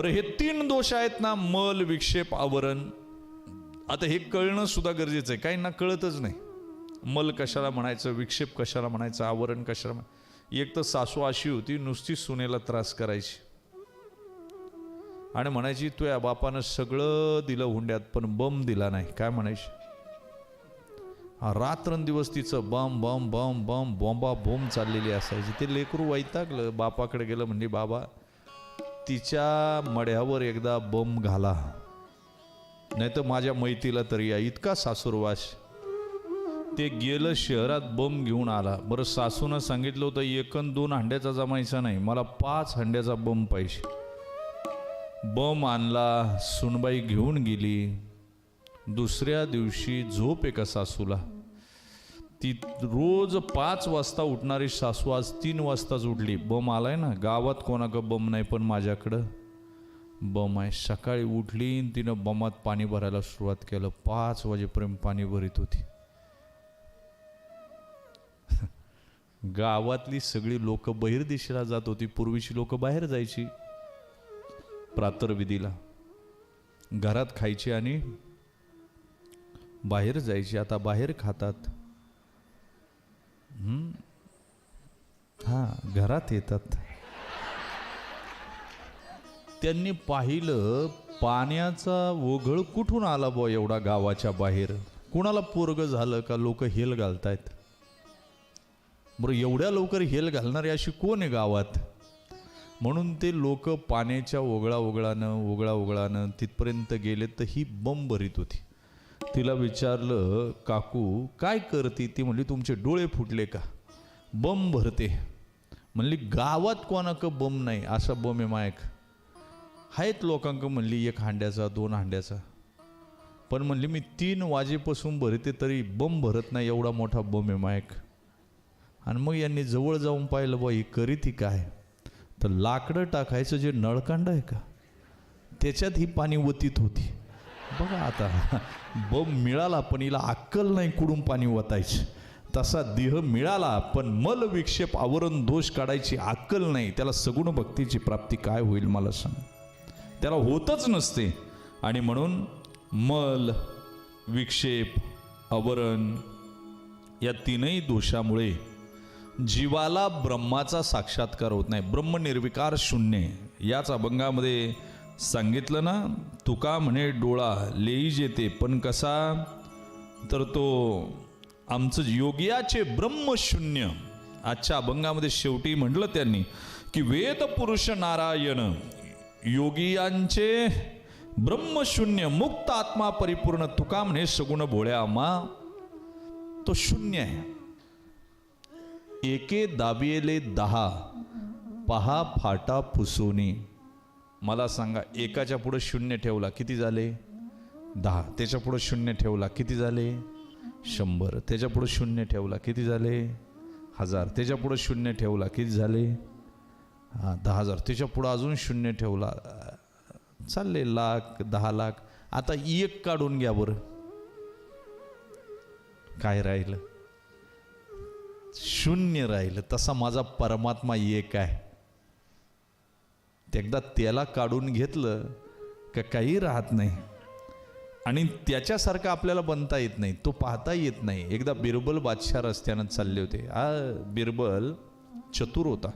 बरं, हे 3 दोष आहेत ना, मल, विक्षेप, आवरण. आता हे कळणं सुद्धा गरजेचं आहे. काहींना कळतच नाही. मल कशाला म्हणायचं, विक्षेप कशाला म्हणायचं, आवरण कशाला म्हणायचं. एक तर सासू अशी होती, नुसती सुनेला त्रास करायची आणि म्हणायची तुझ्या बापानं सगळं दिलं हुंड्यात पण बम दिला नाही. काय म्हणायची? रात्रंदिवस तिचं बम बम बम बम बॉम्बा बोंब चाललेली असायची. ते लेकरू वैतागलं, बापाकडे गेलं, म्हणजे बाबा तिच्या मड्यावर एकदा बम घाला, नाही तर माझ्या मैतीला तरी या. इतका सासूरवास. ते गेलं शहरात, बम घेऊन आला. बरं, सासूनं सांगितलं होतं 1 अन् 2 हंड्याचा जमायचा नाही, मला 5 हंड्याचा बम पाहिजे. बम आणला, सुनबाई घेऊन गेली. दुसऱ्या दिवशी झोप एका सासूला. ती रोज 5 वाजता उठणारी सासू आज 3 वाजताच उठली. बम आलाय ना, गावात कोणाकडं बम नाही पण माझ्याकडं बम आहे. सकाळी उठली आणि तिनं बमात पाणी भरायला सुरुवात केलं. 5 वाजेपर्यंत पाणी भरीत होती. गावातली सगळी लोक बहिर्दिशेला जात होती. पूर्वीची लोक बाहेर जायची प्रातर्विधीला, घरात खायची आणि बाहेर जायची. आता बाहेर खातात, घरात येतात. त्यांनी पाहिलं पाण्याचा ओघळ कुठून आला बुवा एवढा गावाच्या बाहेर. कुणाला पोरग झालं का लोक हेल घालतायत. बरं, एवढ्या लवकर हेल घालणारी अशी कोण आहे गावात? म्हणून ते लोक पाण्याच्या ओघळानं तिथपर्यंत गेले तर ही बम भरीत होती. तिला विचारलं, काकू काय करते? ती म्हणली, तुमचे डोळे फुटले का? बम भरते. म्हणली, गावात कोणाक बम नाही, असा बम आहे मायक. आहेत लोकांक म्हणली 1 हांड्याचा 2 हांड्याचा, पण म्हणली मी 3 वाजेपासून भरते तरी बम भरत नाही, एवढा मोठा बम आहे मायक. आणि मग यांनी जवळ जाऊन पाहिलं, बा ही करीती काय? तर लाकडं टाकायचं जे नळकांड आहे का, त्याच्यात ही पाणी वतीत होती. बघा, आता बम मिळाला पण हिला अक्कल नाही कुठून पाणी वतायचं. तसा देह मिळाला पण मल, विक्षेप, आवरण, दोष काढायची अक्कल नाही. त्याला सगुण भक्तीची प्राप्ती काय होईल मला सांग? त्याला होतच नसते. आणि म्हणून मल, विक्षेप, आवरण या 3ही दोषामुळे जीवाला ब्रह्माचा साक्षात्कार होत नाही. ब्रह्म निर्विकार शून्य. याच अभंगामध्ये सांगितलं ना, तुका म्हणे डोळा लेई जेते पण कसा, तर तो आमचं योगियाचे ब्रह्मशून्य. आजच्या अभंगामध्ये शेवटी म्हटलं त्यांनी की वेद पुरुष नारायण योगियांचे ब्रह्मशून्य, मुक्त आत्मा परिपूर्ण. तुका म्हणे सगुण भोळ्या आम्हा तो शून्य आहे. एके दाबियेले 10 पहा फाटा फुसोनी. मला सांगा, एकाच्या पुढे 0 ठेवला किती झाले? 10. त्याच्या पुढे 0 ठेवला किती झाले? 100. त्याच्या पुढे 0 ठेवला किती झाले? 1000. त्याच्या पुढे 0 ठेवला किती झाले? 10,000. त्याच्या पुढे अजून 0 ठेवला, चालले लाख, 10 लाख. आता 1 काढून घ्या बरं, काय राहिलं? 0 राहिलं. तसा माझा परमात्मा 1 आहे. एकदा त्याला काढून घेतलं का काही राहत नाही. आणि त्याच्यासारखं आपल्याला बनता येत नाही, तो पाहता येत नाही. एकदा बिरबल बादशाह रस्त्यानं चालले होते. बिरबल चतुर होता.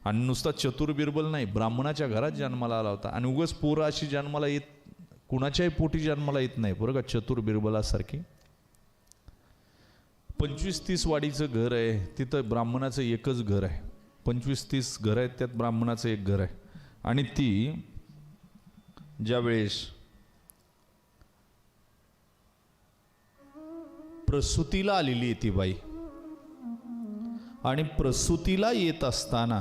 आणि नुसता चतुर बिरबल नाही, ब्राह्मणाच्या घरात जन्माला आला होता. आणि उगाच पोरं अशी जन्माला येत, कुणाच्याही पोटी जन्माला येत नाही बरं का चतुर बिरबलासारखी. 25-30 वाडीचं घर आहे, तिथं ब्राह्मणाचं एकच घर आहे. 25-30 घर आहेत, त्यात ब्राह्मणाचं एक घर आहे. आणि ती ज्यावेळेस प्रसूतीला आलेली आहे ती बाई, आणि प्रसूतीला येत असताना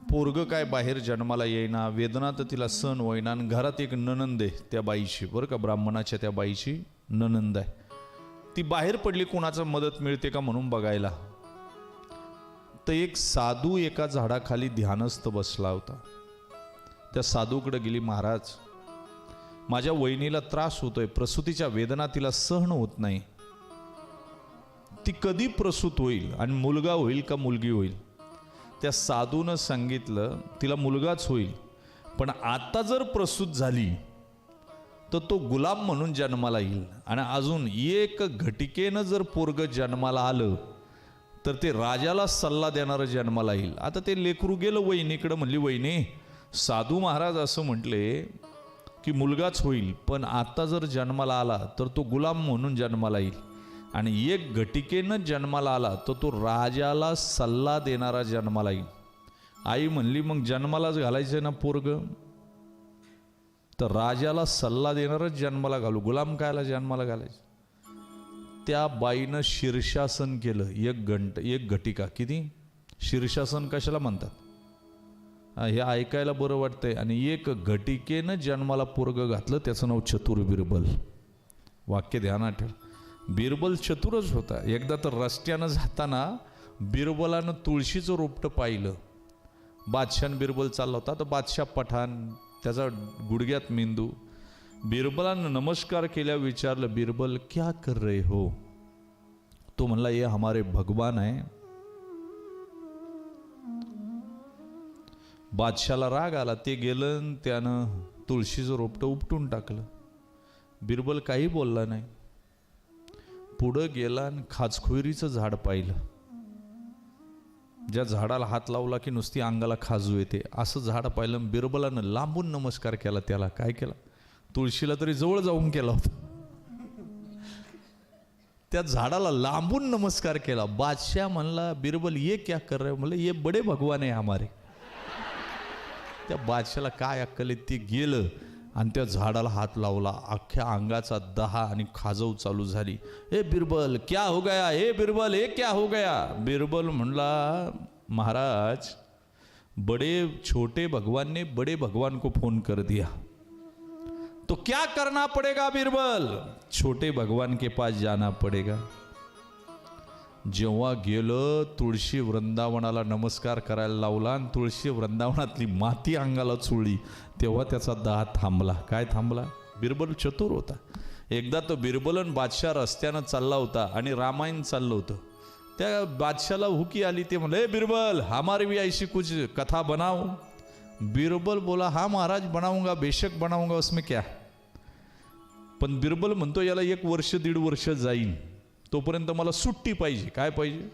पोरग काय बाहेर जन्माला येईना, वेदना तर तिला सहन होईना. आणि घरात एक नणंद आहे त्या बाईची बरं का, ब्राह्मणाच्या त्या बाईची नणंद आहे. ती बाहेर पडली, कोणाचा मदत मिळते का म्हणून बघायला. तर एक साधू एका झाडाखाली ध्यानस्थ बसला होता. त्या साधूकडे गेली, महाराज माझ्या वहिनीला त्रास होतोय, प्रसूतीच्या वेदना तिला सहन होत नाही, ती कधी प्रसूत होईल आणि मुलगा होईल का मुलगी होईल? त्या साधूनं सांगितलं तिला मुलगाच होईल, पण आता जर प्रसूत झाली तर तो गुलाम म्हणून जन्माला येईल. आणि अजून एक घटिकेनं जर पोरग जन्माला आलं तर ते राजाला सल्ला देणारं जन्माला येईल. आता ते लेकरू गेलं वहिनीकडं, म्हणली वहिनी साधू महाराज असं म्हटले की मुलगाच होईल, पण आता जर जन्माला आला तर तो गुलाम म्हणून जन्माला येईल. आणि एक घटिकेनं जन्माला आला तर तो राजाला सल्ला देणारा जन्माला येईल. आई म्हणली मग जन्मालाच घालायचं ना पोरग, तर राजाला सल्ला देणारच जन्माला घालू, गुलाम कायला जन्माला घालायचं. त्या बाईनं शीर्षासन केलं. एक घटिका. किती शीर्षासन कशाला म्हणतात हे ऐकायला बरं वाटतंय. आणि एक घटिकेनं जन्माला पोरग घातलं, त्याचं नाव चतुर बिरबल. वाक्य ध्यानात ठेव. बिरबल चतुरच होता. एकदा तर रस्त्यानं जाताना बिरबलानं तुळशीचं रोपटं पाहिलं. बादशाह बिरबल चालला होता, तर बादशाह पठाण, त्याचा गुडघ्यात मेंदू. बिरबलानं नमस्कार केल्या विचारलं, बिरबल क्या कर रहे हो? तो म्हणला ये हमारे भगवान आहे. बादशाला राग आला. ते गेलं, त्यानं तुळशीचं रोपटं उपटून टाकलं. बिरबल काही बोलला नाही. पुढं गेला आणि खाजखुयरीचं झाड पाहिलं. ज्या झाडाला हात लावला की नुसती अंगाला खाजू येते असं झाड पाहिलं. बिरबलानं लांबून नमस्कार केला. त्याला काय केला? तुळशीला तरी जवळ जाऊन केला होता. त्या झाडाला लांबून नमस्कार केला. बादशाह म्हणला बिरबल ये क्या कर रहे हो? म्हणलं ये बडे भगवान आहे हमारे. त्या बादशाला काय अक्कल आहे, ते गेलं आणि त्या झाडाला हात लावला. अख्ख्या अंगाचा दहा आणि खाजव चालू झाली. ए बिरबल क्या हो गया? ए बिरबल ए क्या हो गया? बिरबल म्हणला महाराज बड़े छोटे भगवान ने बड़े भगवान को फोन कर दिया, तो क्या करना पड़ेगा बिरबल? छोटे भगवान के पास जाना पड़ेगा. जेव्हा गेलं, तुळशी वृंदावनाला नमस्कार करायला लावला आणि तुळशी वृंदावनातली माती अंगाला चोळली, तेव्हा त्याचा दाह थांबला. काय थांबला? बिरबल चतुर होता. एकदा तो बिरबलन बादशाह रस्त्यानं चालला होता आणि रामायण चाललं होतं. त्या बादशाला हुकी आली. ते म्हणले बिरबल हमारी भी ऐसी कुछ कथा बनाओ. बिरबल बोला हाँ महाराज बनाऊंगा, बेशक बनाऊंगा, उसमें क्या. पण बिरबल म्हणतो याला 1 वर्ष 1.5 वर्ष जाईल, तोपर्यंत मला सुट्टी पाहिजे. काय पाहिजे?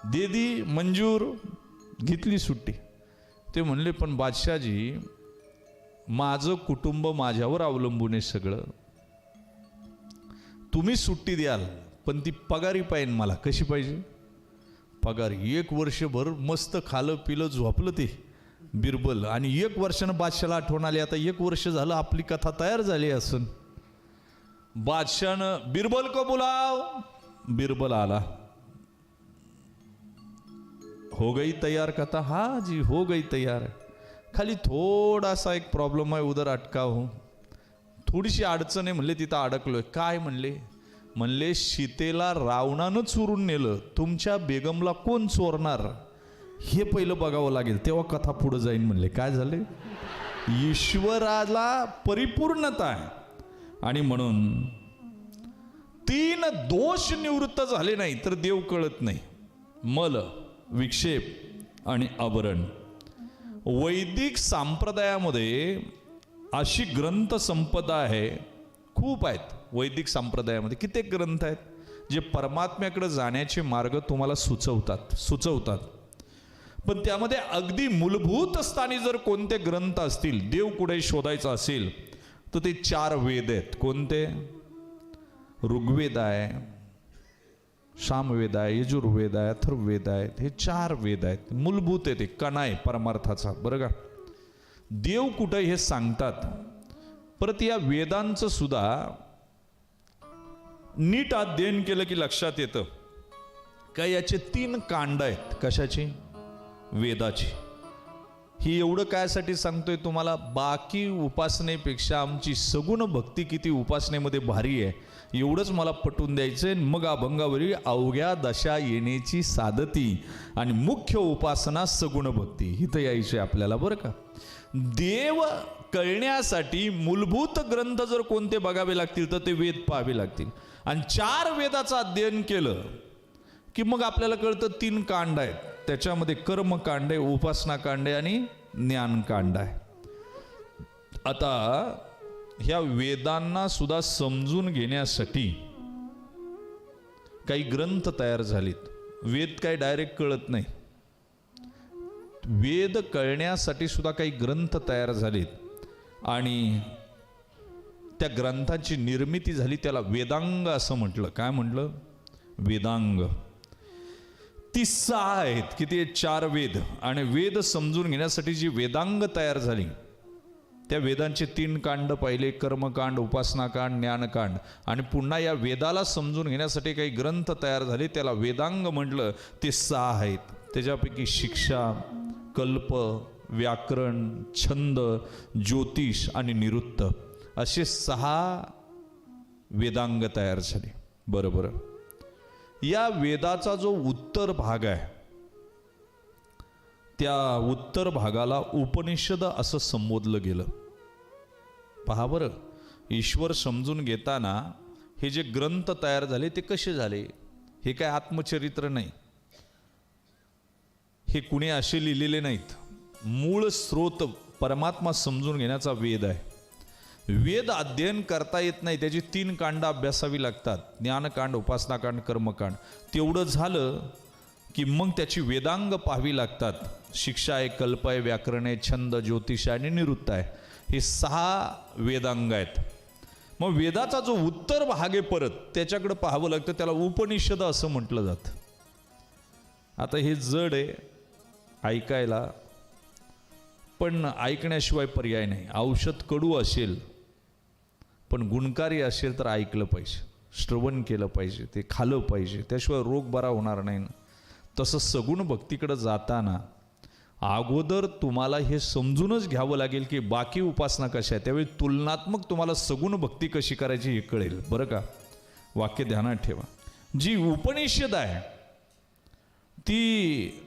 देदी मंजूर. घेतली सुट्टी. ते म्हणले पण बादशाहजी माझं कुटुंब माझ्यावर अवलंबून आहे सगळं, तुम्ही सुट्टी द्याल पण ती पगारी पाहिजे मला. कशी पाहिजे? पगारी. 1 वर्षभर मस्त खालं पिलं झोपलं ते बिरबल. आणि 1 वर्षानं बादशाला आठवण आली, आता 1 वर्ष झालं आपली कथा तयार झाली असन. बादशाहनं बिरबल को बुलाव. बिरबल आला. हो गई तैयार कथा? हाँ जी हो गई तैयार. खाली थोडासा एक प्रॉब्लेम आहे, उधर अटका हो. थोडीशी अडचण आहे. म्हणले तिथं अडकलोय. काय म्हणले? म्हणले सीतेला रावणानं चोरून नेलं, तुमच्या बेगमला कोण चोरणार हे पहिलं बघावं लागेल, तेव्हा कथा पुढे जाईन. म्हणले काय झाले? ईश्वराला परिपूर्णता आहे आणि म्हणून 3 दोष निवृत्त झाले नाही तर देव कळत नाही. मल, विक्षेप आणि आवरण. वैदिक संप्रदायामध्ये अशी ग्रंथ संपदा आहे, खूप आहेत. वैदिक संप्रदायामध्ये कित्येक ग्रंथ आहेत जे परमात्म्याकडे जाण्याचे मार्ग तुम्हाला सुचवतात. पण त्यामध्ये अगदी मूलभूत स्थानी जर कोणते ग्रंथ असतील, देव कुठे शोधायचा असेल तर ते 4 वेद आहेत. कोणते? ऋग्वेद आहे, सामवेद आहे, यजुर्वेद आहे, अथर्ववेद आहे. हे 4 वेद आहेत. मूलभूत आहे, ते कणा आहे परमार्थाचा. बरं का? देव कुठे हे सांगतात. परत या वेदांचं सुद्धा नीट अध्ययन केलं की लक्षात येतं का याचे 3 कांड आहेत. कशाची? वेदाची. ही एवढं कायसाठी सांगतोय तुम्हाला? बाकी उपासनेपेक्षा आमची सगुण भक्ती किती उपासनेमध्ये भारी आहे एवढंच मला पटवून द्यायचंय. मग अभंगावरी अवघ्या दशा येण्याची साधती आणि मुख्य उपासना सगुण भक्ती इथं यायची आपल्याला. बरं का? देव कळण्यासाठी मूलभूत ग्रंथ जर कोणते बघावे लागतील तर ते वेद पाहावे लागतील. आणि 4 वेदाचं अध्ययन केलं की मग आपल्याला कळतं 3 कांड आहेत. त्याच्यामध्ये कर्मकांड आहे, उपासना कांड आहे आणि ज्ञानकांड आहे. आता ह्या वेदांना सुद्धा समजून घेण्यासाठी काही ग्रंथ तयार झालेत. वेद काही डायरेक्ट कळत नाही. वेद कळण्यासाठी सुद्धा काही ग्रंथ तयार झालेत आणि त्या ग्रंथांची निर्मिती झाली. त्याला वेदांग असं म्हटलं. काय म्हटलं? वेदांग. ती 6 आहेत. किती आहेत? 4 वेद. आणि वेद समजून घेण्यासाठी जी वेदांग तयार झाली त्या वेदांचे 3 कांड पाहिले. कर्मकांड, उपासनाकांड, ज्ञानकांड. आणि पुन्हा या वेदाला समजून घेण्यासाठी काही ग्रंथ तयार झाले. त्याला वेदांग म्हटलं. ते 6 आहेत. त्याच्यापैकी शिक्षा, कल्प, व्याकरण, छंद, ज्योतिष आणि निरुत्त असे 6 वेदांग तयार झाले. बरोबर. या वेदाचा जो उत्तर भाग आहे त्या उत्तर भागाला उपनिषद असं संबोधलं गेलं. पहा बरं, ईश्वर समजून घेताना हे जे ग्रंथ तयार झाले ते कसे झाले? हे काय आत्मचरित्र नाही, हे कुणी असे लिहिलेले नाहीत. मूळ स्रोत परमात्मा समजून घेण्याचा वेद आहे. वेद अध्ययन करता येत नाही, त्याची 3 कांड अभ्यासावी लागतात. ज्ञानकांड, उपासनाकांड, कर्मकांड. तेवढं झालं की मग त्याची वेदांग पाहावी लागतात. शिक्षा आहे, कल्प आहे, व्याकरण आहे, छंद, ज्योतिष आणि निरुत्त आहे. हे 6 वेदांग आहेत. मग वेदाचा जो उत्तर भाग आहे परत त्याच्याकडे पाहावं लागतं. त्याला उपनिषद असं म्हटलं जातं. आता हे जड आहे ऐकायला, पण ऐकण्याशिवाय पर्याय नाही. औषध कडू असेल पण गुणकारी असेल तर ऐकलं पाहिजे, श्रवण केलं पाहिजे, ते खाल्लं पाहिजे, त्याशिवाय रोग बरा होणार नाही ना. तसं सगुण भक्तीकडे जाताना अगोदर तुम्हाला हे समजूनच घ्यावं लागेल की बाकी उपासना कशा आहे. त्यावेळी तुलनात्मक तुम्हाला सगुण भक्ती कशी करायची हे कळेल. बरं का? वाक्य ध्यानात ठेवा. जी उपनिषद आहे ती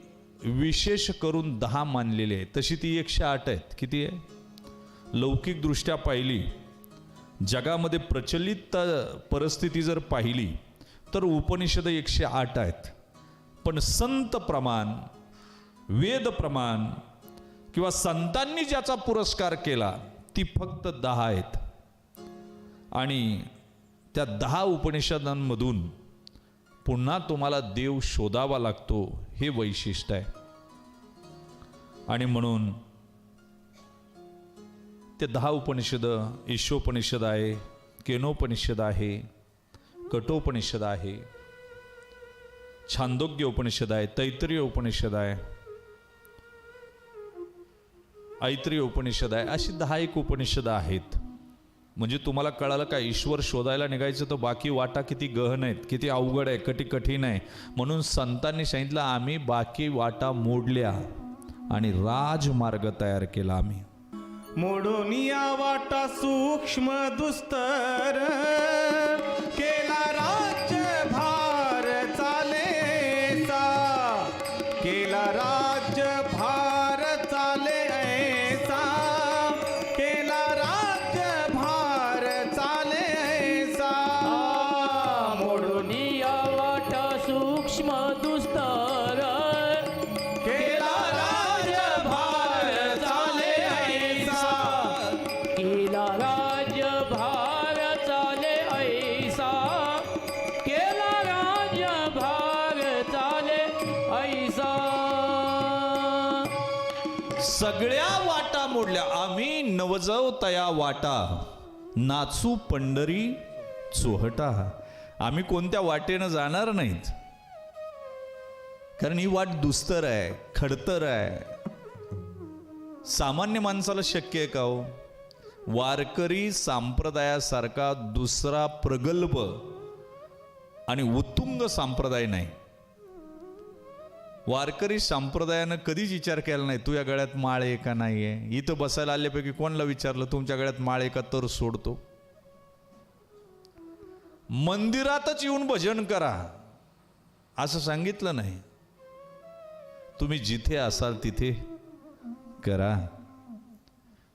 विशेष करून 10 मानलेली आहे. तशी ती 108 आहेत. किती आहे? लौकिकदृष्ट्या पाहिली, जगामध्ये प्रचलित परिस्थिती जर पाहिली तर उपनिषद 108 आहेत. पण संत प्रमाण, वेद प्रमाण किंवा संतांनी ज्याचा पुरस्कार केला ती फक्त 10 आहेत. आणि त्या 10 उपनिषदांमधून पुन्हा तुम्हाला देव शोधावा लागतो, हे वैशिष्ट्य आहे. आणि म्हणून ते 10 उपनिषद, ईशोपनिषद आहे, केनोपनिषद आहे, कठोपनिषद आहे, छांदोग्य उपनिषद आहे, तैत्तिरीय उपनिषद आहे, ऐत्रिय उपनिषद आहे. अशी 10 उपनिषद आहेत. म्हणजे तुम्हाला कळालं का? ईश्वर शोधायला निघायचं तर बाकी वाटा किती गहन आहेत, किती अवघड आहे, किती कठीण आहे. म्हणून संतांनी सांगितलं आम्ही बाकी वाटा मोडल्या आणि राजमार्ग तयार केला. आम्ही मोडून या वाटा सूक्ष्म दुस्तर केला राज्यभार चालेचा, केला राज्यभार चाले ऐसा, केला राज्यभार चाले ऐसा. मोडून या वाटा सूक्ष्म दुस्तर केला राज्यभार चाले ऐसा, केला राज्यभार चाले ऐसा, केला राज्यभार चाले ऐसा. सगळ्या वाटा मोडल्या. आम्ही नवजव तया वाटा, नाचू पंढरी चोहटा. आम्ही कोणत्या वाटेनं जाणार नाहीत, कारण ही वाट दुस्तर आहे, खडतर आहे. सामान्य माणसाला शक्य आहे का हो? वारकरी संप्रदायासारखा दुसरा प्रगल्भ आणि उत्तुंग संप्रदाय नाही. वारकरी संप्रदायानं कधीच विचार केला नाही तुझ्या गळ्यात माळ आहे का नाही आहे. इथं बसायला आल्यापैकी कोणाला विचारलं तुमच्या गळ्यात माळ आहे का तर सोडतो. मंदिरातच येऊन भजन करा असं सांगितलं नाही. तुम्ही जिथे असाल तिथे करा.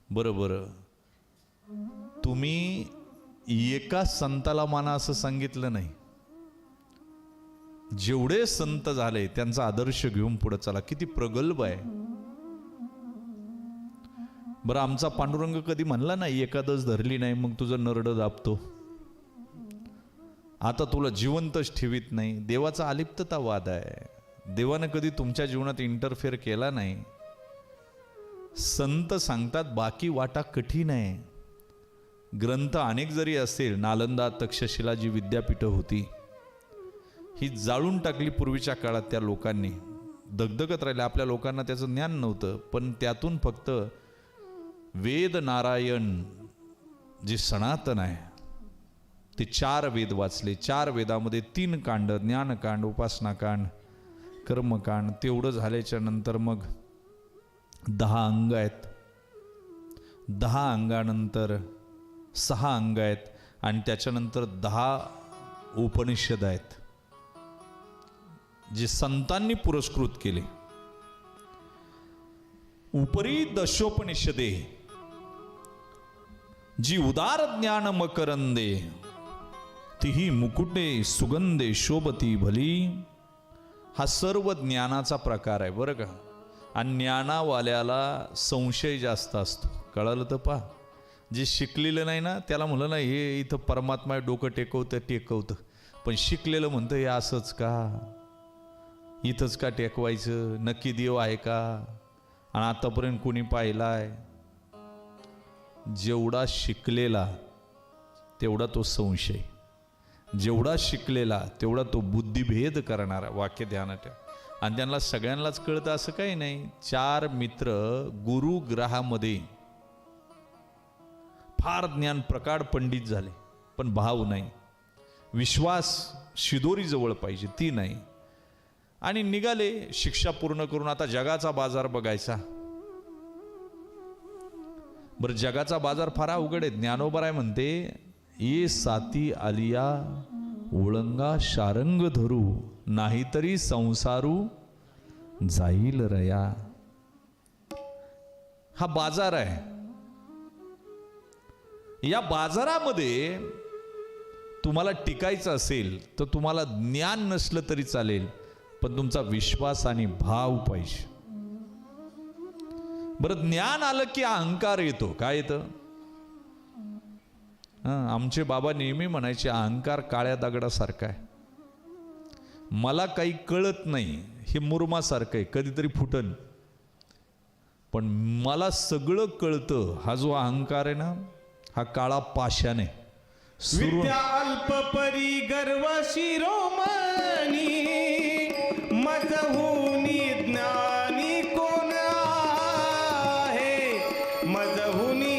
बरोबर. तुम्ही एका संताला माना असं सांगितलं नाही. जेवढे संत झाले त्यांचा आदर्श घेऊन पुढे चला. किती प्रगल्भ आहे. बरं आमचा पांडुरंग कधी म्हणला नाही एकादश धरली नाही मग तुझं नरडं दाबतो, आता तुला जिवंतच ठेवीत नाही. देवाचा अलिप्ततावाद आहे. देवानं कधी तुमच्या जीवनात इंटरफेअर केला नाही. संत सांगतात बाकी वाटा कठीण आहे. ग्रंथ अनेक जरी असेल, नालंदा तक्षशिला जी विद्यापीठं होती ही जाळून टाकली पूर्वीच्या काळात त्या लोकांनी. दगदगत राहिले. आपल्या लोकांना त्याचं ज्ञान नव्हतं, पण त्यातून फक्त वेद नारायण जे सनातन आहे ते 4 वेद वाचले. 4 वेदामध्ये 3 कांड, ज्ञानकांड, उपासनाकांड, कर्मकांड. तेवढं झाल्याच्या नंतर मग 10 अंग आहेत. 10 अंगानंतर 6 अंग आहेत आणि त्याच्यानंतर 10 उपनिषद आहेत जे संतांनी पुरस्कृत केले. उपरी दशोपनिषदे जी उदार ज्ञान मकरंदे तिही मुकुटे सुगंधे शोभती भली. हा सर्व ज्ञानाचा प्रकार आहे बरं का. आणि ज्ञानावाल्याला संशय जास्त असतो. कळालं तर पहा, जे शिकलेलं नाही ना त्याला म्हणलं ना हे इथं परमात्मा डोकं टेकवतं, पण शिकलेलं म्हणतं हे असंच का, इथंच का टेकवायचं, नक्की देव आहे का, आणि आतापर्यंत कोणी पाहिलाय. जेवढा शिकलेला तेवढा तो संशय, जेवढा शिकलेला तेवढा तो बुद्धिभेद करणारा. वाक्य ध्यानात ठेवा. आणि त्यांना सगळ्यांनाच कळतं असं काही नाही. 4 मित्र गुरुग्रहामध्ये फार ज्ञान प्रकाड पंडित झाले, पण भाव नाही, विश्वास शिदोरी जवळ पाहिजे ती नाही. आणि निघाले शिक्षा पूर्ण करून. आता जगाचा बाजार बघायचा. बरं जगाचा बाजार फार अवघड आहे. ज्ञानोबराय म्हणते ये साती आलिया ओळंगा शारंग धरू नाहीतरी संसारू जाईल रया. हा बाजार आहे. या बाजारामध्ये तुम्हाला टिकायचं असेल तर तुम्हाला ज्ञान नसलं तरी चालेल, पण तुमचा विश्वास आणि भाव पाहिजे. बरं ज्ञान आलं की अहंकार येतो. काय येतं? आमचे बाबा नेहमी म्हणायचे अहंकार काळ्या दगडासारखा आहे. मला काही कळत नाही हे मुरमासारखं आहे, कधीतरी फुटन, पण मला सगळं कळतं हा जो अहंकार आहे ना हा काळा पाषाण आहे. विद्या अल्पपरी गर्व शिरोमणी मजहुनी ज्ञानी कोण आहे, मजहुनी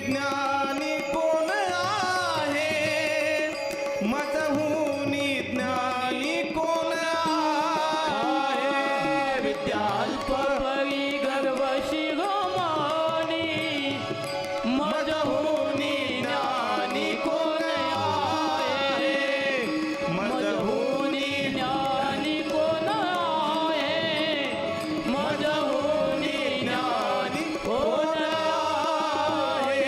ज्ञानी कोण आहे, मजहुनी ज्ञानी कोण आहे. विद्याल्पपरी गर्व शिरोमणी मजहुनी ज्ञानी कोण आहे, मजहुनी ज्ञानी कोण आहे, मजहुनी ज्ञानी कोण आहे.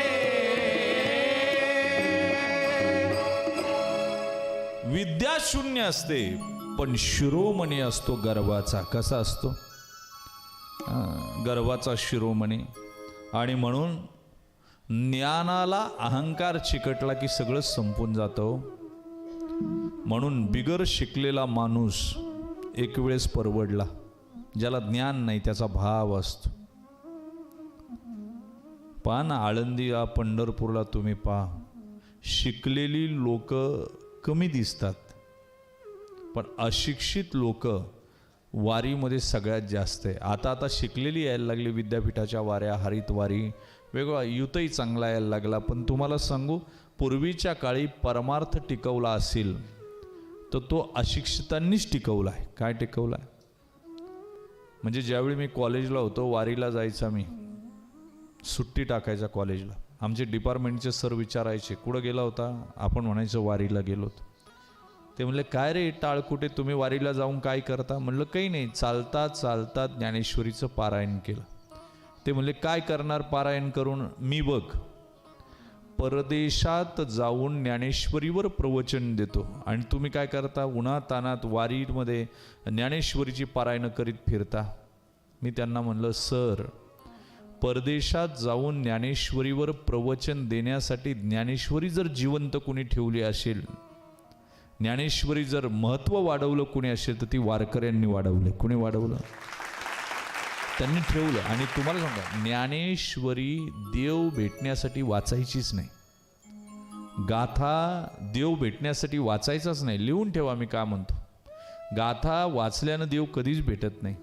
विद्या शून्य असते पण शिरोमणी असतो गर्वाचा. कसा असतो? गर्वाचा शिरोमणी. आणि म्हणून ज्ञानाला अहंकार चिकटला की सगळं संपून जातं. म्हणून बिगर शिकलेला माणूस एक वेळेस परवडला. ज्याला ज्ञान नाही त्याचा भाव असतो. पहा ना, आळंदीला पंढरपूरला तुम्ही पहा, शिकलेली लोक कमी दिसतात, पण अशिक्षित लोक वारीमध्ये सगळ्यात जास्त आहे. आता शिकलेली यायला लागली. विद्यापीठाच्या वाऱ्या, हरितवारी, वेगळा युतही चांगला यायला लागला. पण तुम्हाला सांगू, पूर्वीच्या काळी परमार्थ टिकवला असेल तर तो अशिक्षितांनीच टिकवला आहे. काय टिकवला आहे? म्हणजे ज्यावेळी मी कॉलेजला होतो, वारीला जायचा, मी सुट्टी टाकायचा कॉलेजला. आमचे डिपार्टमेंटचे सर विचारायचे कुठं गेला होता, आपण म्हणायचं वारीला गेलो होतो. ते म्हणले काय रे टाळकुटे, तुम्ही वारीला जाऊन काय करता? म्हणलं काही नाही, चालता चालता ज्ञानेश्वरीचं पारायण केलं. ते म्हणले काय करणार पारायण करून? मी बघ परदेशात जाऊन ज्ञानेश्वरीवर प्रवचन देतो आणि तुम्ही काय करता? उन्हातानात वारीमध्ये ज्ञानेश्वरीची पारायण करीत फिरता. मी त्यांना म्हणलं सर, परदेशात जाऊन ज्ञानेश्वरीवर प्रवचन देण्यासाठी ज्ञानेश्वरी जर जिवंत कुणी ठेवली असेल, ज्ञानेश्वरी जर महत्त्व वाढवलं कुणी असेल तर ती वारकऱ्यांनी वाढवले. कुणी वाढवलं? त्यांनी ठेवलं. आणि तुम्हाला सांगा, ज्ञानेश्वरी देव भेटण्यासाठी वाचायचीच नाही. गाथा देव भेटण्यासाठी वाचायचाच नाही. लिहून ठेवा मी का म्हणतो. गाथा वाचल्यानं देव कधीच भेटत नाही.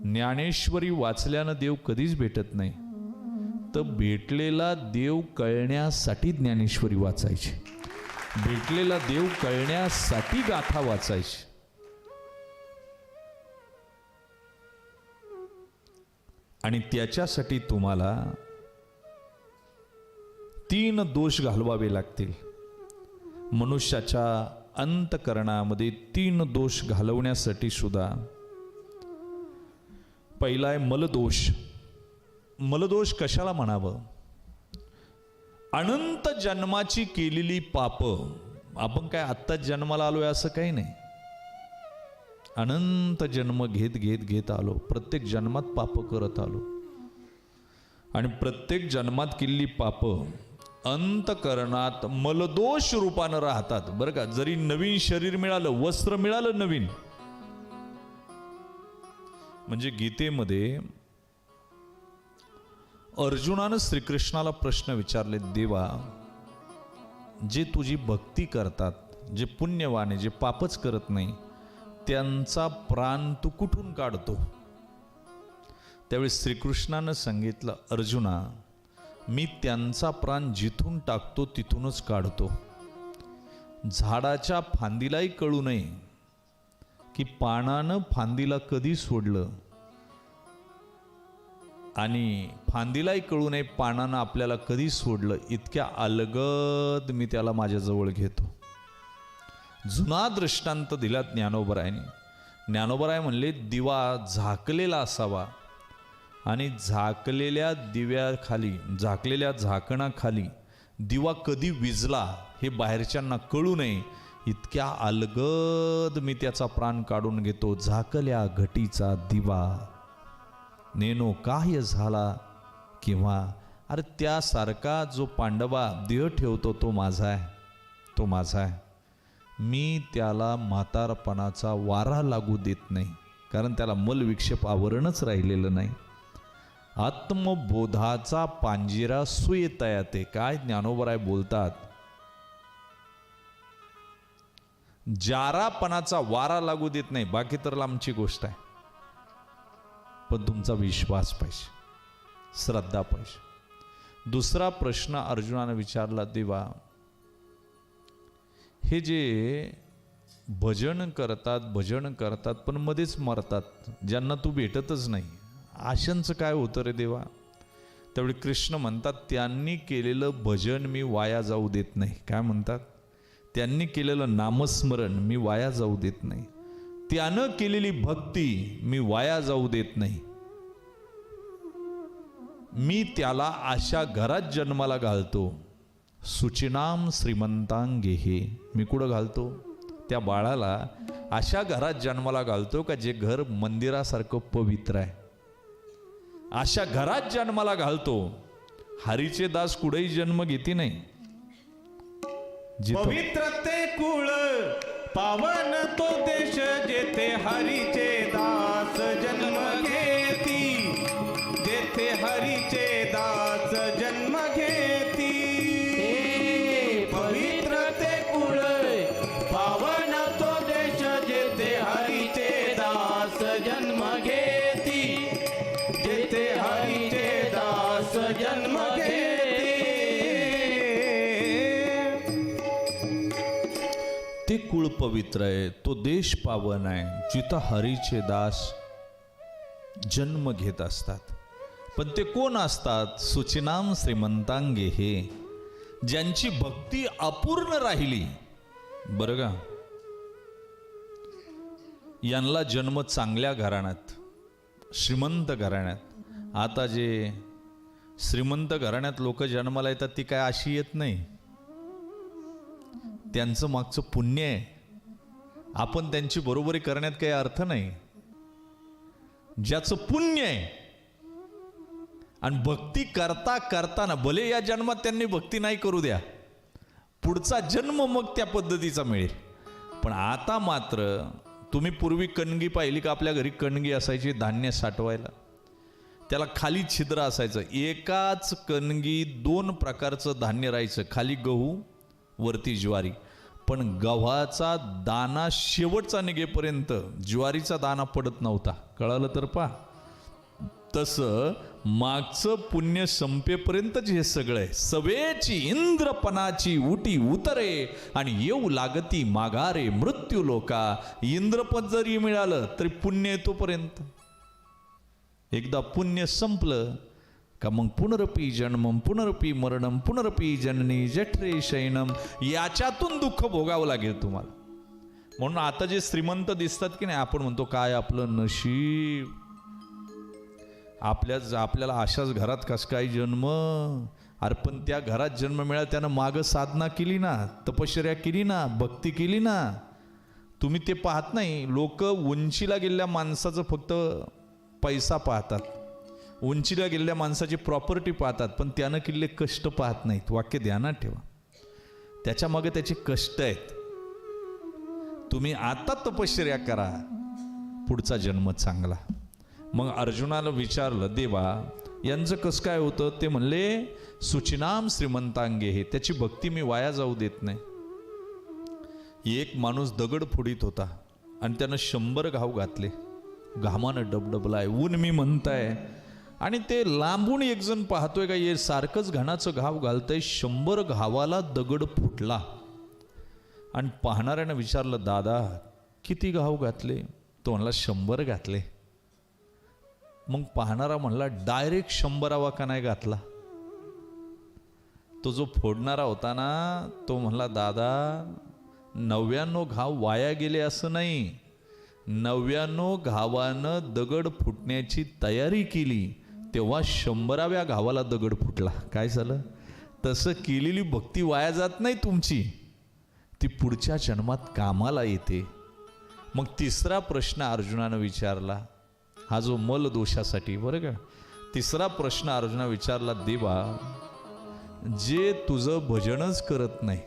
ज्ञानेश्वरी वाचल्यानं देव कधीच भेटत नाही. तर भेटलेला देव कळण्यासाठी ज्ञानेश्वरी वाचायची, भेटलेला देव कळण्यासाठी गाथा वाचायची. आणि त्याच्यासाठी तुम्हाला 3 दोष घालवावे लागतील. मनुष्याच्या अंतकरणामध्ये 3 दोष घालवण्यासाठी सुद्धा पहिला आहे मलदोष. मलदोष कशाला म्हणावं? अनंत जन्माची केलेली पाप. आपण काय आत्ताच जन्माला आलोय असं काही नाही. अनंत जन्म घेत घेत घेत आलो, प्रत्येक जन्मात पाप करत आलो. आणि प्रत्येक जन्मात केलेली पाप अंतकरणात मलदोष रूपानं राहतात. बरं का, जरी नवीन शरीर मिळालं, वस्त्र मिळालं नवीन. म्हणजे गीतेमध्ये अर्जुनानं श्रीकृष्णाला प्रश्न विचारले, देवा, जे तुझी भक्ती करतात, जे पुण्यवान आहे, जे पापच करत नाही, त्यांचा प्राण तू कुठून काढतो? त्यावेळी श्रीकृष्णानं सांगितलं, अर्जुना, मी त्यांचा प्राण जिथून टाकतो तिथूनच काढतो. झाडाच्या फांदीलाही कळू नये की पानानं फांदीला कधी सोडलं, आणि फांदीलाही कळू नये पानानं आपल्याला कधी सोडलं. इतक्या अलगद मी त्याला माझ्याजवळ घेतो. जुना दृष्टांत दिला ज्ञानोबरायाने. ज्ञानोबराय म्हणले, दिवा झाकलेला असावा आणि झाकलेल्या दिव्याखाली, झाकलेल्या झाकणाखाली दिवा कधी विझला हे बाहेरच्यांना कळू नये, इतक्या अलगद मी त्याचा प्राण काढून घेतो. झाकल्या घटीचा दिवा नेनो काय झाला किंवा. अरे त्यासारखा जो पांडवा देह ठेवतो तो माझा आहे, तो माझा आहे. मी त्याला म्हातारपणाचा वारा लागू देत नाही, कारण त्याला मलविक्षेप आवरणच राहिलेलं नाही. आत्मबोधाचा पांजिरा सुयेतयाते. काय ज्ञानोबराय बोलतात, जारापणाचा वारा लागू देत नाही. बाकी तर लांबची गोष्ट आहे, पण तुमचा विश्वास पाहिजे, श्रद्धा पाहिजे. दुसरा प्रश्न अर्जुनाने विचारला, देवा, हे जे भजन करतात पण मध्येच मरतात, ज्यांना तू भेटतच नाही, आशांचं काय होतं रे देवा? त्यावेळी कृष्ण म्हणतात, त्यांनी केलेलं भजन मी वाया जाऊ देत नाही. काय म्हणतात? त्यांनी केलेलं नामस्मरण मी वाया जाऊ देत नाही. त्यानं केलेली भक्ती मी वाया जाऊ देत नाही. मी त्याला अशा घरात जन्माला घालतो, सुचिनाम श्रीमंतांगे. हे मी कुठं घालतो? त्या बाळाला अशा घरात जन्माला घालतो का जे घर मंदिरासारखं पवित्र आहे. अशा घरात जन्माला घालतो. हरीचे दास कुठेही जन्म घेती नाही. पवित्र ते कुळ पावन तो देश, जेथे हरीचे दास जन्म घेती, जेथे हरीचे दास जन्म घेती. पवित्र ते कुळ पावन तो देश, जेथे हरीचे दास जन्म घेती, जेथे हरीचे दास जन्म घेती. ते कुळ पवित्र आहे, तो देश पावन आहे, जिथं हरीचे दास जन्म घेत असतात. पण ते कोण असतात? सुचिनाम श्रीमंतांगे. हे ज्यांची भक्ती अपूर्ण राहिली. बरं का, यांना जन्म चांगल्या घराण्यात, श्रीमंत घराण्यात. आता जे श्रीमंत घराण्यात लोक जन्माला येतात ती काय अशी येत नाही, त्यांचं मागचं पुण्य आहे. आपण त्यांची बरोबरी करण्यात काही अर्थ नाही. ज्याचं पुण्य आहे आणि भक्ती करता करताना भले या जन्मात त्यांनी भक्ती नाही करू द्या, पुढचा जन्म मग त्या पद्धतीचा मिळेल. पण आता मात्र तुम्ही पूर्वी कणगी पाहिली का? आपल्या घरी कणगी असायची धान्य साठवायला, त्याला खाली छिद्र असायचं. एकाच कणगी 2 प्रकारचं धान्य राहायचं, खाली गहू वरती ज्वारी. पण गव्हाचा दाना शेवटचा निघेपर्यंत ज्वारीचा दाना पडत नव्हता. कळालं तर पहा. तसं मागचं पुण्य संपेपर्यंतच हे सगळं आहे. सवेची इंद्रपणाची उटी उतरे आणि येऊ लागती माघारे मृत्यू लोका. इंद्रपद जरी मिळालं तरी पुण्य येतोपर्यंत. एकदा पुण्य संपलं का मग पुनरपी जन्मम पुनरपी मरणम पुनरपी जननी जठरे शयनम, याच्यातून दुःख भोगावं लागेल तुम्हाला. म्हणून आता जे श्रीमंत दिसतात की नाही, आपण म्हणतो काय आपलं नशीब, आपल्याला अशाच घरात कस काय जन्म. अरे पण त्या घरात जन्म मिळाला त्यानं मागं साधना केली ना, तपश्चर्या केली ना, भक्ती केली ना. तुम्ही ते पाहत नाही. लोक उंचीला गेलेल्या माणसाचं फक्त पैसा पाहतात, उंचीला गेलेल्या माणसाची प्रॉपर्टी पाहतात, पण त्यानं केलेले कष्ट पाहत नाहीत. वाक्य ध्यानात ठेवा, त्याच्या मागे त्याचे कष्ट आहेत. तुम्ही आता तपश्चर्या करा, पुढचा जन्म चांगला. मग अर्जुनाला विचारलं, देवा यांचं कसं काय होतं? ते म्हणले, सुचिनाम श्रीमंतांगे हे, त्याची भक्ती मी वाया जाऊ देत नाही. एक माणूस दगड फोडीत होता आणि त्यानं 100 घाव घातले, घामानं डबडबलाय, ऊन मी म्हणताय, आणि ते लांबून एक जण पाहतोय का हे सारखंच घाणाचं घाव घालतंय. 100 घावाला दगड फुटला. आणि पाहणाऱ्यानं विचारलं, दादा किती घाव घातले? तो म्हणला 100 घातले. मग पाहणारा म्हणला, डायरेक्ट 100वा का नाही घातला? तो जो फोडणारा होता ना, तो म्हणला, दादा 99 घाव वाया गेले असं नाही, 99 घावानं दगड फुटण्याची तयारी केली, तेव्हा 100व्या घावाला दगड फुटला. काय झालं? तसं केलेली भक्ती वाया जात नाही तुमची, ती पुढच्या जन्मात कामाला येते. मग तिसरा प्रश्न अर्जुनानं विचारला, हा जो मल दोषासाठी, बरं का. तिसरा प्रश्न अर्जुना विचारला, देवा जे तुझं भजनच करत नाही,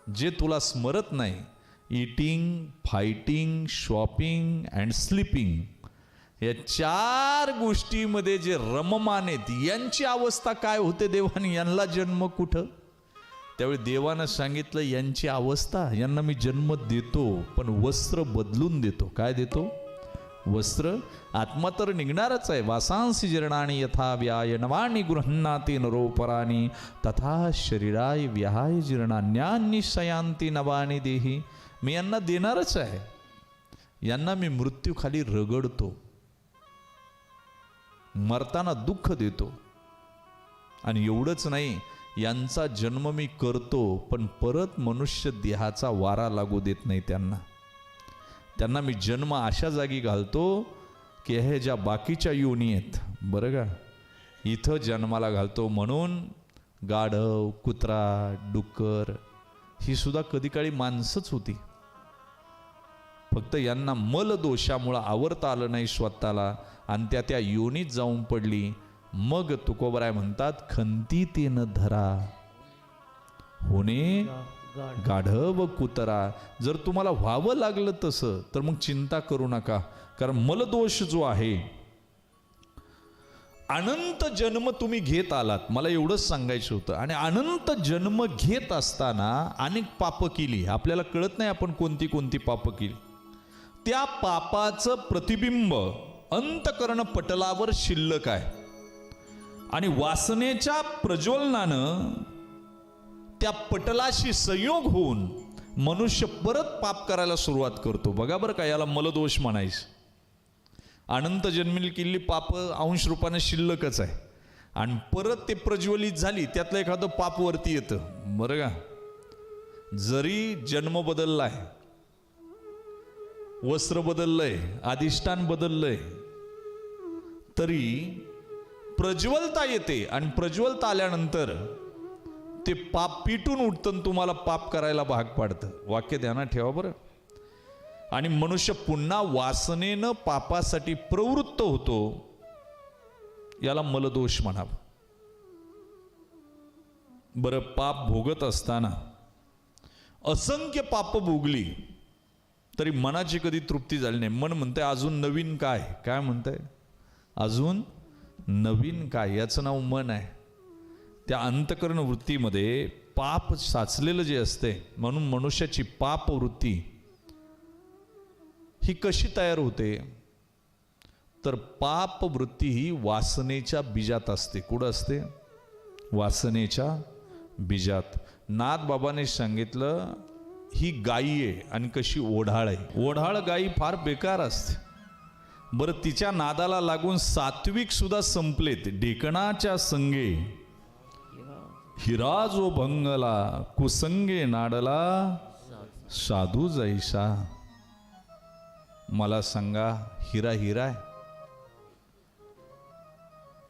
जे तुला स्मरत नाही, eating, fighting, shopping and sleeping, या 4 गोष्टीमध्ये जे रममान आहेत, यांची अवस्था काय होते देवाने? यांना जन्म कुठं? त्यावेळी देवानं सांगितलं, यांची अवस्था, यांना मी जन्म देतो पण वस्त्र बदलून देतो. काय देतो? वस्त्र. आत्मा तर निघणारच आहे. वासांसी जीर्णानी यथा व्याय नवानी गृह्णाती नरोपराणी तथा शरीराय व्याय जीर्णान्यान्नी शयांती नवानी देही. मी यांना देणारच आहे. यांना मी मृत्यूखाली रगडतो, मरताना दुःख देतो. आणि एवढंच नाही, यांचा जन्म मी करतो पण परत मनुष्य देहाचा वारा लागू देत नाही त्यांना मी जन्म अशा जागी घालतो की हे ज्या बाकीच्या योनी आहेत, बरं का, इथं जन्माला घालतो. म्हणून गाढव, कुत्रा, डुक्कर ही सुद्धा कधी काळी माणसंच होती. फक्त यांना मल दोषामुळं आवरता आलं नाही स्वतःला आणि त्या योनीत जाऊन पडली. मग तुकोबराय म्हणतात, खंती तेन धरा होणे गाढव कुतरा. जर तुम्हाला व्हावं लागलं तसं तर मग चिंता करू नका, कारण मलदोष जो आहे, अनंत जन्म तुम्ही घेत आलात, मला एवढंच सांगायचं होतं. आणि अनंत जन्म घेत असताना अनेक पापं केली, आपल्याला कळत नाही आपण कोणती कोणती पापं केली. त्या पापाचं प्रतिबिंब अंतकरण पटलावर शिल्लक आहे आणि वासनेच्या प्रज्वलनानं त्या पटलाशी संयोग होऊन मनुष्य परत पाप करायला सुरुवात करतो. बघा बरं का, याला मलदोष म्हणायचं. अनंत जन्मील केलेली पाप अंश रूपाने शिल्लकच आहे आणि परत ते प्रज्वलित झाली, त्यातलं एखादं पाप वरती येतं. बरं का, जरी जन्म बदललाय, वस्त्र बदललंय, अधिष्ठान बदललंय, तरी प्रज्वलता येते आणि प्रज्वलता आल्यानंतर ते पाप पिटून उठतं, तुम्हाला पाप करायला भाग पाडतं. वाक्य ध्यानात ठेवा बरं. आणि मनुष्य पुन्हा वासनेनं पापासाठी प्रवृत्त होतो. याला मलदोष म्हणावं. बरं, पाप भोगत असताना असंख्य पाप भोगली तरी मनाची कधी तृप्ती झाली नाही. मन म्हणतंय अजून नवीन काय. काय म्हणतंय? अजून नवीन काय. याचं नाव मन आहे. त्या अंतकरण वृत्तीमध्ये पाप साचलेलं जे असते, म्हणून मनुष्याची पाप वृत्ती ही कशी तयार होते, तर पाप वृत्ती ही वासनेच्या बीजात असते. कुठं असते? वासनेच्या बीजात. नाथ बाबाने सांगितलं ही गाई आहे आणि कशी ओढाळ आहे. ओढाळ गाई फार बेकार असते. बरं, तिच्या नादाला लागून सात्विक सुद्धा संपलेत. ढेकणाच्या संगे हिरा जो भंगला, कुसंगे नाडला साधू जैसा. मला सांगा, हिरा हिरा आहे.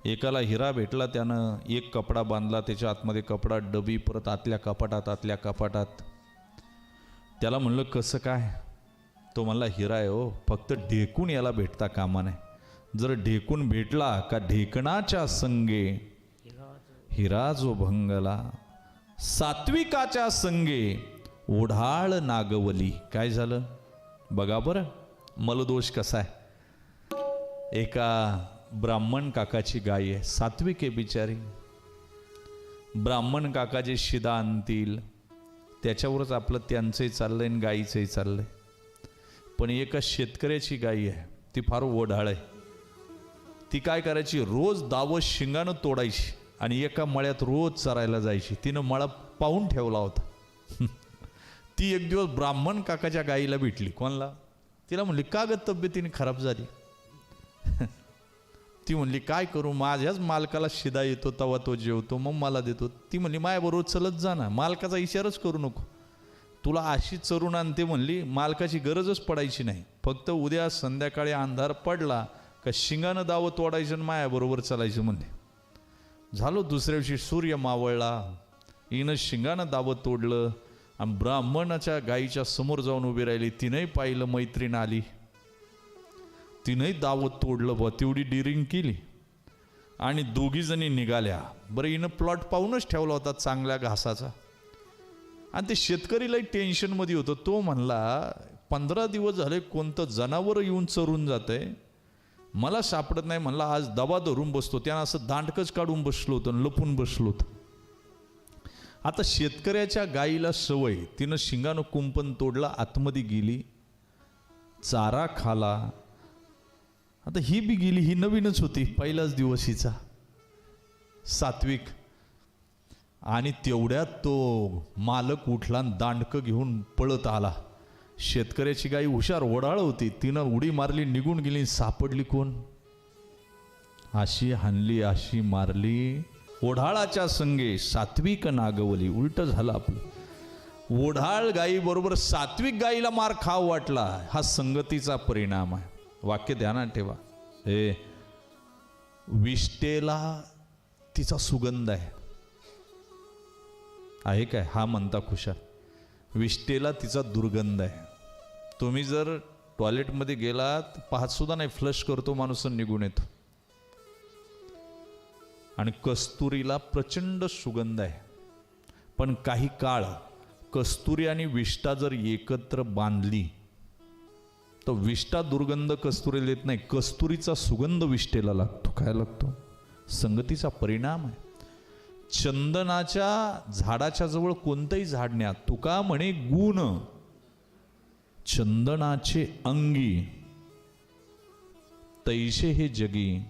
एकाला हिरा भेटला, त्यानं एक कपडा बांधला, त्याच्या आतमध्ये कपडा डबी, परत आतल्या कपाटात. त्याला म्हणलं कसं काय? तो म्हणला हिरा आहे हो, फक्त ढेकून याला भेटता कामा नाही. जर ढेकून भेटला का ढेकणाच्या संगे हिरा जो भंगला, सात्विकाच्या संगे ओढाळ नागवली. काय झालं बघा बरं, मलदोष कसा आहे. एका ब्राह्मण काकाची गाय आहे, सात्विक आहे बिचारी. ब्राह्मण काका जे शिदा आणतील त्याच्यावरच आपलं त्यांचंही चाललंय आणि गाईचंही चाललंय. पण एका शेतकऱ्याची गाई आहे, ती फार ओढाळ आहे. ती काय करायची, रोज दावं शिंगानं तोडायची आणि एका मळ्यात रोज चरायला जायची. तिनं मळा पाहून ठेवला होता. ती एक दिवस ब्राह्मण काकाच्या गाईला भेटली. कोणला? तिला म्हणली का ग तब्येतीने खराब झाली? ती म्हणली काय करू, माझ्याच मालकाला शिदा येतो तेव्हा तो जेवतो, मग मला देतो. ती म्हणली माझ्याबरोबर चलत जा ना, मालकाचा इशाराच करू नको, तुला अशी चरून आणते. म्हणली मालकाची गरजच पडायची नाही, फक्त उद्या संध्याकाळी अंधार पडला का शिंगानं दावं तोडायचं आणि मायाबरोबर चालायचं. म्हणले झालो. दुसऱ्या दिवशी सूर्य मावळला, हिनं शिंगानं दावं तोडलं आणि ब्राह्मणाच्या गाईच्या समोर जाऊन उभी राहिली. तिनंही पाहिलं, मैत्रीण आली, तिनंही दावत तोडलं. बा तेवढी डिरिंग केली आणि दोघी जणी निघाल्या. बरं, हिनं प्लॉट पाहूनच ठेवला होता चांगल्या घासाचा. आणि ते शेतकरीलाही टेन्शनमध्ये होतं. तो म्हणला 15 दिवस झाले कोणतं जनावर येऊन चरून जातंय, मला सापडत नाही. म्हणला आज दबा धरून बसतो. त्यानं असं दांडकच काढून बसलो होतं, लपून बसलो होतं. आता शेतकऱ्याच्या गाईला सवय, तिनं शिंगानं कुंपण तोडला, आतमध्ये गेली, चारा खाला. आता ही बी गेली, ही नवीनच होती, पहिलाच दिवस हिचा, सात्विक. आणि तेवढ्यात तो मालक उठला, दांडकं घेऊन पळत आला. शेतकऱ्याची गाई हुशार ओढाळ होती, तिनं उडी मारली, निघून गेली. सापडली कोण? अशी हाणली, अशी मारली. ओढाळाच्या संगे सात्विक नागवली. उलट झालं आपलं. ओढाळ गाई बरोबर सात्विक गाईला मार खाव वाटला. हा संगतीचा परिणाम आहे. वाक्य ध्यानात ठेवा. हे विष्टेला तिचा सुगंध आहे काय? हा म्हणता खुशाल. विष्टेला तिचा दुर्गंध आहे. तुम्ही जर टॉयलेटमध्ये गेलात, पाहत सुद्धा नाही, फ्लश करतो माणूस, निघून येतो. आणि कस्तुरीला प्रचंड सुगंध आहे. पण काही काळ कस्तुरी आणि विष्ठा जर एकत्र बांधली तर विष्ठा दुर्गंध कस्तुरीला येत नाही, कस्तुरीचा सुगंध विष्ठेला लागतो. काय लागतो? संगतीचा परिणाम आहे. चंदनाच्या झाडाच्या जवळ कोणतंही झाड न्या, तुका म्हणे गुण चंदनाचे अंगी, तैसे हे जगी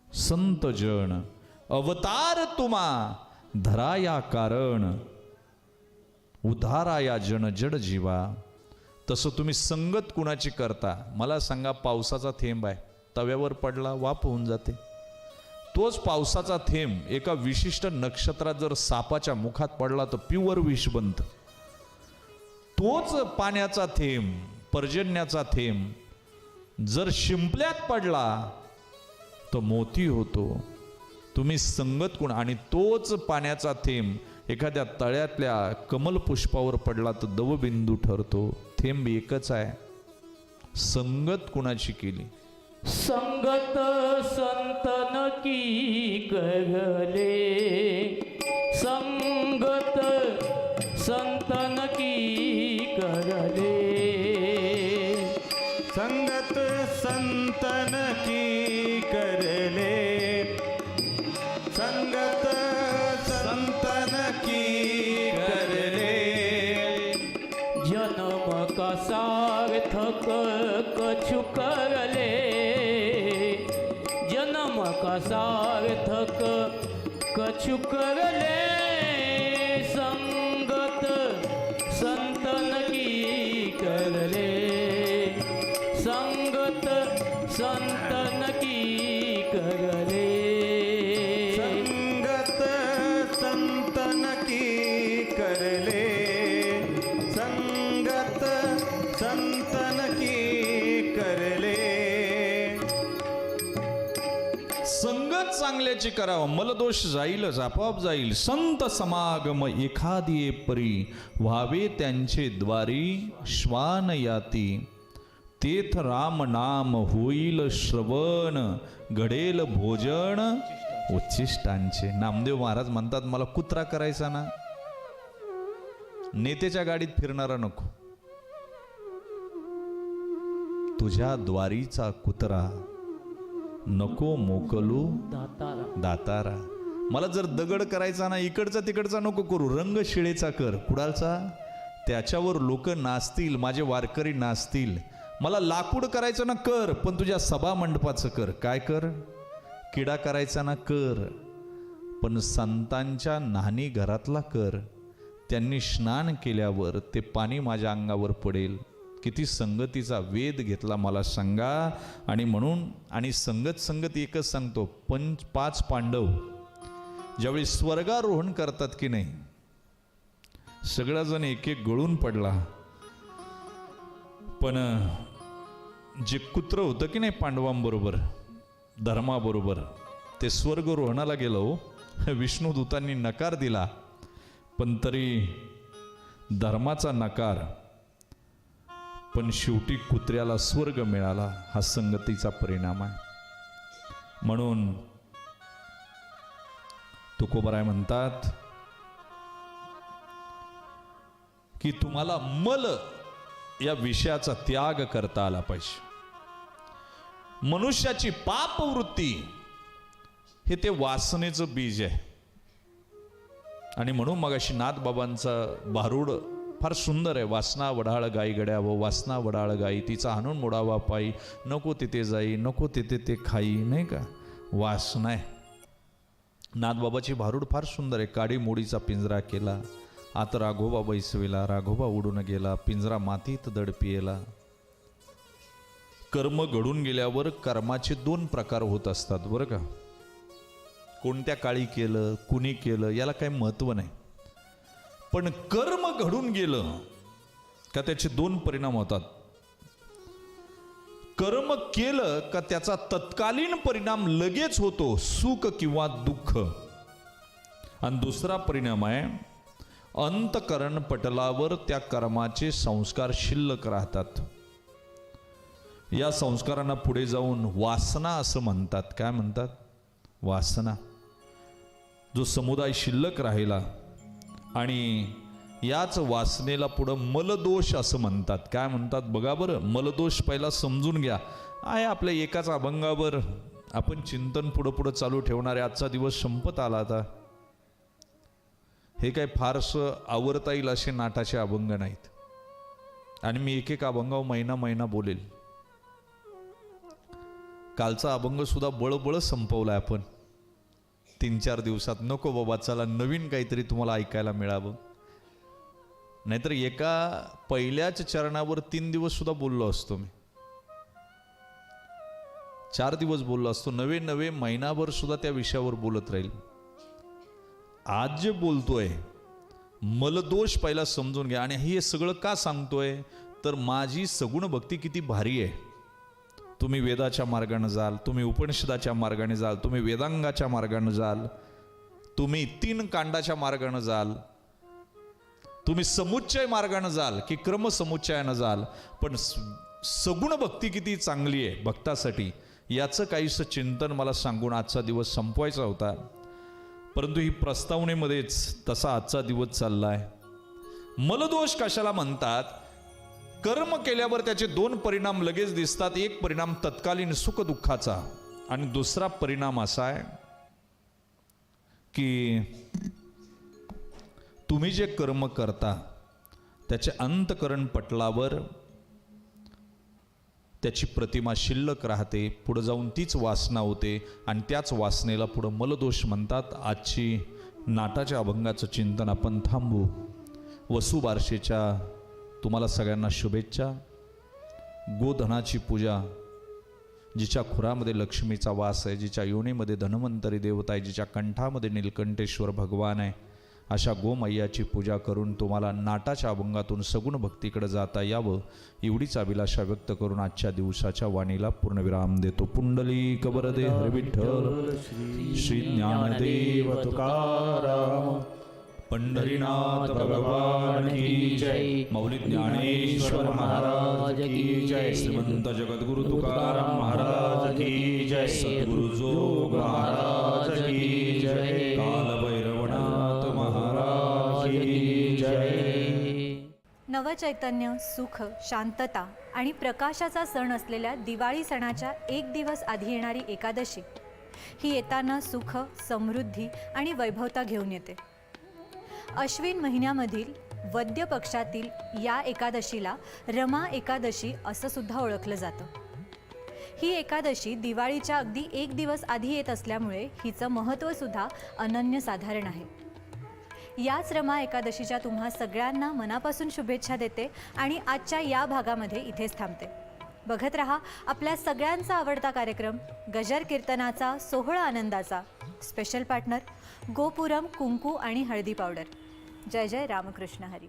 संत जन, अवतार तुम्हा धराया कारण, उधाराया जन जड जीवा. तसं तुम्ही संगत कुणाची करता? मला सांगा, पावसाचा थेंब आहे, तव्यावर पडला वाफ होऊन जाते. तोच पावसाचा थेंब एका विशिष्ट नक्षत्रात जर सापाच्या मुखात पडला तर प्युअर विष बनतं. तोच पाण्याचा थेंब, पर्जन्याचा थेंब जर शिंपल्यात पडला तर मोती होतो. तुम्ही संगत कोण? आणि तोच पाण्याचा थेंब एखाद्या तळ्यातल्या कमल पुष्पावर पडला तर दवबिंदू ठरतो. थेंब एकच आहे. संगत कुणाची केली? संगत संतन की करले, संगत संतन की करले, संगत संतन की करले, संगत संतन की करले, जन्म का सार्थक कछु करले, जन्म का सार्थक कछु करले, संगत संतन की करले, संगत संतन की करले, संगत संतन की करले, संगत संतन की करले. संगत चांगल्याची करावं, मलदोष जाईलच, आपोआप जाईल. संत समागम एखादी परी, व्हावे त्यांचे द्वारी श्वान याती. तेथ राम नाम होईल श्रवण, घडेल भोजन उच्छिष्टांचे. नामदेव महाराज म्हणतात, मला कुत्रा करायचा ना, नेत्याच्या गाडीत फिरणारा नको. तुझ्या द्वारीचा कुत्रा नको मोकलू दातारा. दातारा. मला जर दगड करायचा ना, इकडचा तिकडचा नको करू, रंग शिळेचा कर. कुडालचा? त्याच्यावर लोक नाचतील, माझे वारकरी नाचतील. मला लाकूड करायचं ना कर, पण तुझ्या सभा मंडपाचं कर. काय कर? किडा करायचा ना कर, पण संतांच्या न्हाणी घरातला कर. त्यांनी स्नान केल्यावर ते पाणी माझ्या अंगावर पडेल. किती संगतीचा वेध घेतला मला सांगा. आणि म्हणून, आणि संगत एकच सांगतो, 5 पांडव ज्यावेळी स्वर्गारोहण करतात की नाही, सगळाजण एक एक गळून पडला. पण जे कुत्र होतं की नाही पांडवांबरोबर, धर्माबरोबर, ते स्वर्गरोहणाला गेलो. विष्णुदूतांनी नकार दिला, पण तरी धर्माचा नकार, पण शेवटी कुत्र्याला स्वर्ग मिळाला. हा संगतीचा परिणाम आहे. म्हणून तुकोबराय म्हणतात की तुम्हाला मल या विषयाचा त्याग करता आला पाहिजे. मनुष्याची पापवृत्ती हे ते वासनेचं बीज आहे. आणि म्हणून मगाशी नाथबाबांचा भारूड फार सुंदर आहे. वासना वढाळ गाई गड्यावं, वासना वढाळ गाई तिचा हाणून मोडावा पायी, नको तिथे जाई, नको तिथे ते खाई. नाही का? वासना आहे. नाथबाबाची भारूड फार सुंदर आहे. काडी मोडीचा पिंजरा केला, आता राघोबा बैसविला, राघोबा उडून गेला, पिंजरा मातीत दड पियला. कर्म घडून गेल्यावर कर्माचे 2 प्रकार होत असतात बरं का. कोणत्या काळी केलं, कुणी केलं, याला काही महत्व नाही. पण कर्म घडून गेलं का त्याचे 2 परिणाम होतात. कर्म केलं का त्याचा तत्कालीन परिणाम लगेच होतो, सुख किंवा दुःख. आणि दुसरा परिणाम आहे, अंतकरण पटलावर त्या कर्माचे संस्कार शिल्लक राहतात. या संस्कारांना पुढे जाऊन वासना असं म्हणतात. काय म्हणतात? वासना. जो समुदाय शिल्लक राहिला, आणि याच वासनेला पुढं मलदोष असं म्हणतात. काय म्हणतात बघा बरं. मलदोष पहिला समजून घ्या. आहे आपल्या एकाच अभंगावर आपण चिंतन पुढं चालू ठेवणारे. आजचा दिवस संपत आला आता. हे काय फारसं आवरता येईल असे नाटाचे अभंग नाहीत. आणि मी एक अभंगावर महिना बोलेल. कालचा अभंग सुद्धा बळबळ संपवलाय आपण 3-4 दिवसात. नको बाबा, चला नवीन काहीतरी तुम्हाला ऐकायला मिळावं. नाहीतर एका पहिल्याच चरणावर 3 दिवस सुद्धा बोललो असतो मी. 4 दिवस बोललो असतो. नवे महिनाभर सुद्धा त्या विषयावर बोलत राहील. आज जे बोलतोय, मलदोष पहिला समजून घ्या. आणि हे सगळं का सांगतोय, तर माझी सगुण भक्ती किती भारी आहे. तुम्ही वेदाच्या मार्गाने जाल, तुम्ही उपनिषदाच्या मार्गाने जाल, तुम्ही वेदांगाच्या मार्गाने जाल, तुम्ही 3 कांडाच्या मार्गाने जाल, तुम्ही समुच्चय मार्गाने जाल की क्रमसमुच्चयानं जाल, पण सगुण भक्ती किती चांगली आहे भक्तासाठी याचं काहीसं चिंतन मला सांगून आजचा दिवस संपवायचा होता, परंतु ही प्रस्तावनेमध्येच तसा आजचा दिवस चाललाय. मलदोष कशाला म्हणतात? कर्म केल्यावर त्याचे दोन परिणाम लगेच दिसतात. एक परिणाम तत्कालीन सुख दुःखाचा आणि दुसरा परिणाम असा आहे की तुम्ही जे कर्म करता त्याचे अंतकरण पटलावर त्याची प्रतिमा शिल्लक राहते, पुढे जाऊन तीच वासना होते आणि त्याच वासनेला पुढं मलदोष म्हणतात. आजची नाटाच्या अभंगाचं चिंतन आपण थांबू. वसुबारशेच्या तुम्हाला सगळ्यांना शुभेच्छा. गोधनाची पूजा, जिच्या खुरामध्ये लक्ष्मीचा वास आहे, जिच्या योनीमध्ये धन्वंतरी देवता आहे, जिच्या कंठामध्ये नीलकंठेश्वर भगवान आहे, अशा गोमय्याची पूजा करून तुम्हाला नाटाच्या अभंगातून सगुण भक्तीकडे जाता यावं एवढीच अभिलाषा व्यक्त करून आजच्या दिवसाच्या वाणीला पूर्णविराम देतो. पुंडलिक वरदे हरी विठ्ठल श्री ज्ञानदेव तुकाराम पंढरीनाथ भगवान की जय. मौली ज्ञानेश्वर महाराज की जय. श्रीमंत जगद्गुरु तुकाराम महाराज की जय. सद्गुरु जोग महाराज की जय. काल भैरवनाथ महाराज की जय. नवचैतन्य, सुख, शांतता आणि प्रकाशाचा सण असलेल्या दिवाळी सणाच्या एक दिवस आधी येणारी एकादशी ही येताना सुख, समृद्धी आणि वैभवता घेऊन येते. अश्विन महिन्यामधील वद्य पक्षातील या एकादशीला रमा एकादशी असं सुद्धा ओळखलं जातं. ही एकादशी दिवाळीच्या अगदी एक दिवस आधी येत असल्यामुळे हिचं महत्त्वसुद्धा अनन्यसाधारण आहे. याच रमा एकादशीच्या तुम्हा सगळ्यांना मनापासून शुभेच्छा देते आणि आजच्या या भागामध्ये इथेच थांबते. बघत रहा आपल्या सगळ्यांचा आवडता कार्यक्रम गजर कीर्तनाचा सोहळा आनंदाचा. स्पेशल पार्टनर गोपुरम कुंकू आणि हळदी पावडर. जय जय रामकृष्ण हरी.